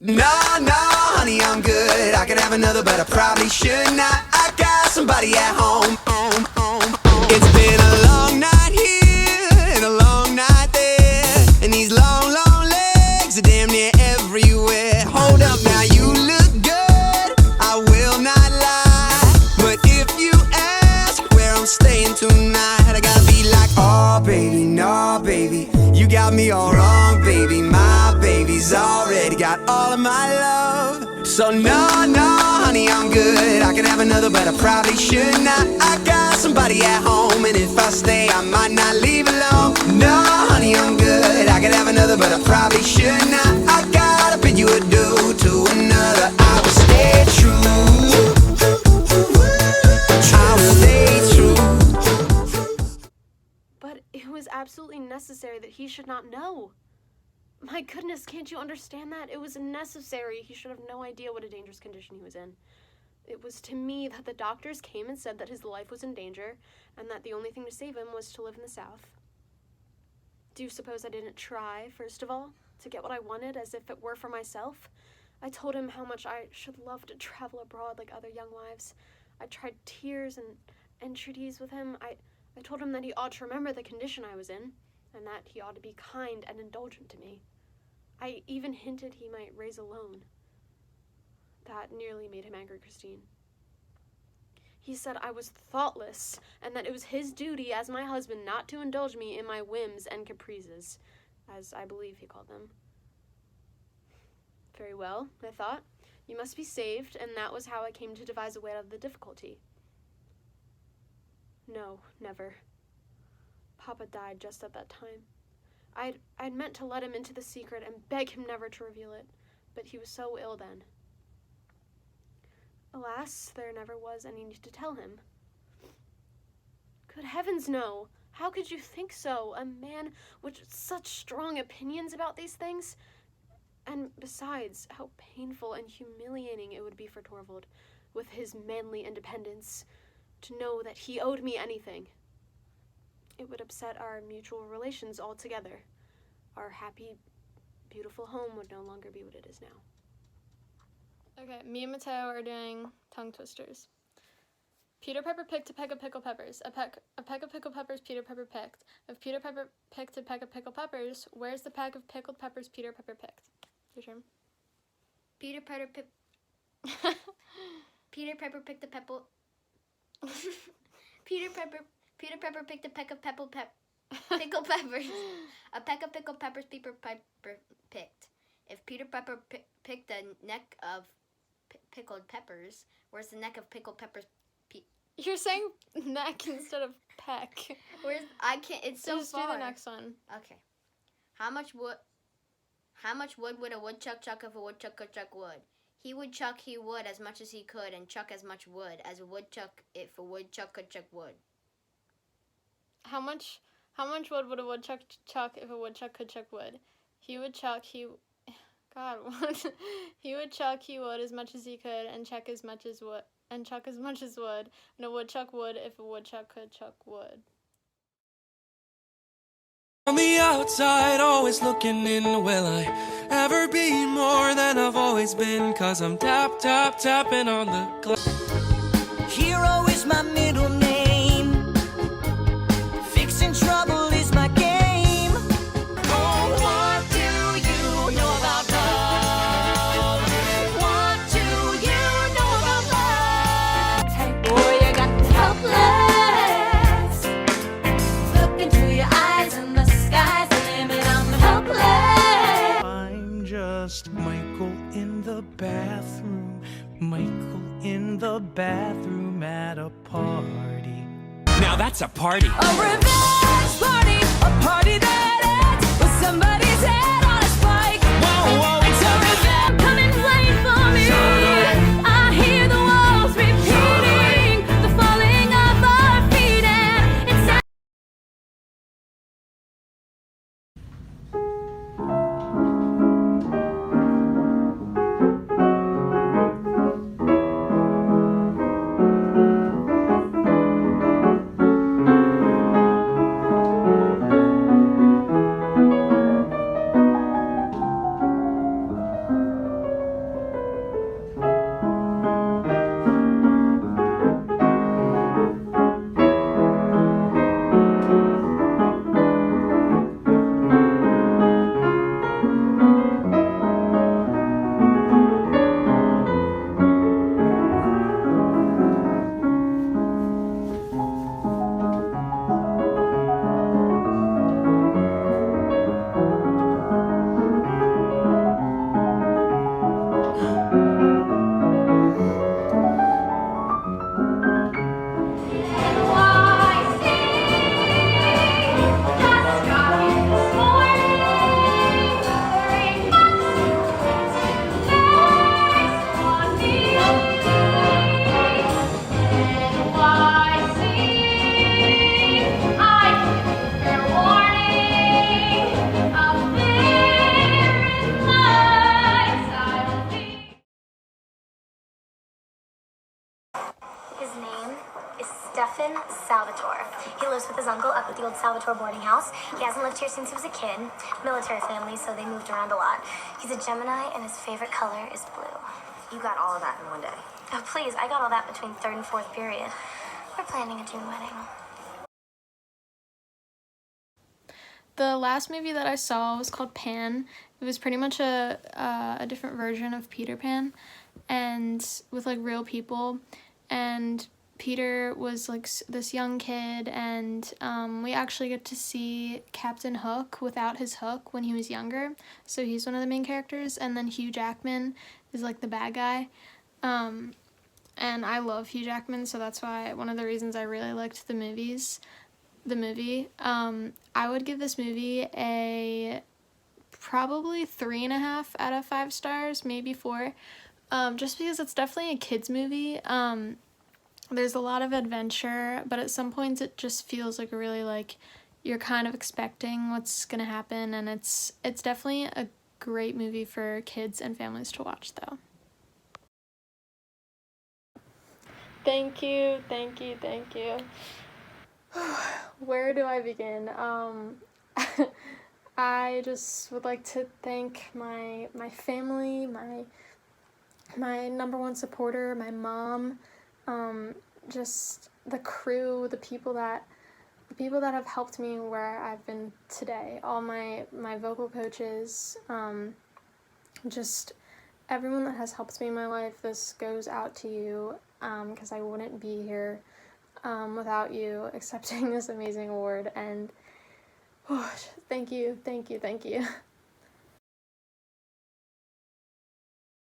No, no, honey, I'm good. I could have another, but I probably should not. I got somebody at home. It's been a long night here and a long night there, and these long, long legs are damn near everywhere. Hold up now, you look good, I will not lie, but if you ask where I'm staying tonight, I gotta be like, oh baby, no baby, you got me all wrong, baby. My baby's already got all of my love. So no, no, honey, I'm good. I could have another, but I probably should not. I got somebody at home, and if I stay, I might not leave alone. No, honey, I'm good. I could have another, but I probably should not. I gotta bid you adieu to another. I will stay true. I will stay true. But it was absolutely necessary that he should not know. My goodness, can't you understand that? It was necessary. He should have no idea what a dangerous condition he was in. It was to me that the doctors came and said that his life was in danger and that the only thing to save him was to live in the South. Do you suppose I didn't try, first of all, to get what I wanted as if it were for myself? I told him how much I should love to travel abroad like other young wives. I tried tears and entreaties with him. I told him that he ought to remember the condition I was in, and that he ought to be kind and indulgent to me. I even hinted he might raise a loan. That nearly made him angry, Christine. He said I was thoughtless, and that it was his duty as my husband not to indulge me in my whims and caprices, as I believe he called them. Very well, I thought. You must be saved, and that was how I came to devise a way out of the difficulty. No, never. Papa died just at that time. I'd meant to let him into the secret and beg him never to reveal it, but he was so ill then. Alas, there never was any need to tell him. Good heavens, no! How could you think so? A man with such strong opinions about these things? And besides, how painful and humiliating it would be for Torvald, with his manly independence, to know that he owed me anything. It would upset our mutual relations altogether. Our happy, beautiful home would no longer be what it is now. Okay, me and Mateo are doing tongue twisters. Peter Pepper picked a peck of pickled peppers. A peck of pickled peppers Peter Pepper picked. If Peter Pepper picked a peck of pickled peppers, where's the peck of pickled peppers Peter Pepper picked? Your turn. Peter Pepper picked a pepple. Peter Pepper picked a peck of pickled peppers. A peck of pickled peppers Peter Pepper picked. If Peter Pepper picked a neck of pickled peppers, where's the neck of pickled peppers? You're saying neck instead of peck. It's so Just far. do the next one. Okay. How much wood would a woodchuck chuck if a woodchuck could chuck wood? He would chuck wood as much as he could, and chuck as much wood as a woodchuck if a woodchuck could chuck wood. How much wood would a woodchuck chuck if a woodchuck could chuck wood? He would chuck wood as much as he could, and chuck as much as wood, and a woodchuck would if a woodchuck could chuck wood. On the outside, always looking in, will I ever be more than I've always been? 'Cause I'm tapping on the glass. Hero is my middle name. Fixing trouble is my game. Oh, what do you know about love? What do you know about love? Hey boy, you got helpless. Look into your eyes and the sky's the limit. I'm helpless. I'm just Michael in the bathroom. Michael in the bathroom at a party. Now that's a party. A revenge party, a party that ends with somebody's head on a spike. Whoa, It's a revenge. Come and wait for me. I hear the walls repeating, the falling of our feet, and it's Stefan Salvatore. He lives with his uncle up at the old Salvatore boarding house. He hasn't lived here since he was a kid. Military family, so they moved around a lot. He's a Gemini, and his favorite color is blue. You got all of that in one day. Oh, please, I got all that between third and fourth period. We're planning a June wedding. The last movie that I saw was called Pan. It was pretty much a different version of Peter Pan, and with like real people. And Peter was like this young kid, and we actually get to see Captain Hook without his hook when he was younger. So he's one of the main characters, and then Hugh Jackman is like the bad guy. And I love Hugh Jackman, so that's why one of the reasons I really liked the movie. I would give this movie a probably 3.5 out of 5 stars, maybe 4, just because it's definitely a kids movie. There's a lot of adventure, but at some points it just feels like really like you're kind of expecting what's gonna happen, and it's definitely a great movie for kids and families to watch though. Thank you. Where do I begin? I just would like to thank my family, my number one supporter, my mom, just the crew, the people that have helped me where I've been today, all my vocal coaches, just everyone that has helped me in my life. This goes out to you, because I wouldn't be here without you accepting this amazing award, and thank you.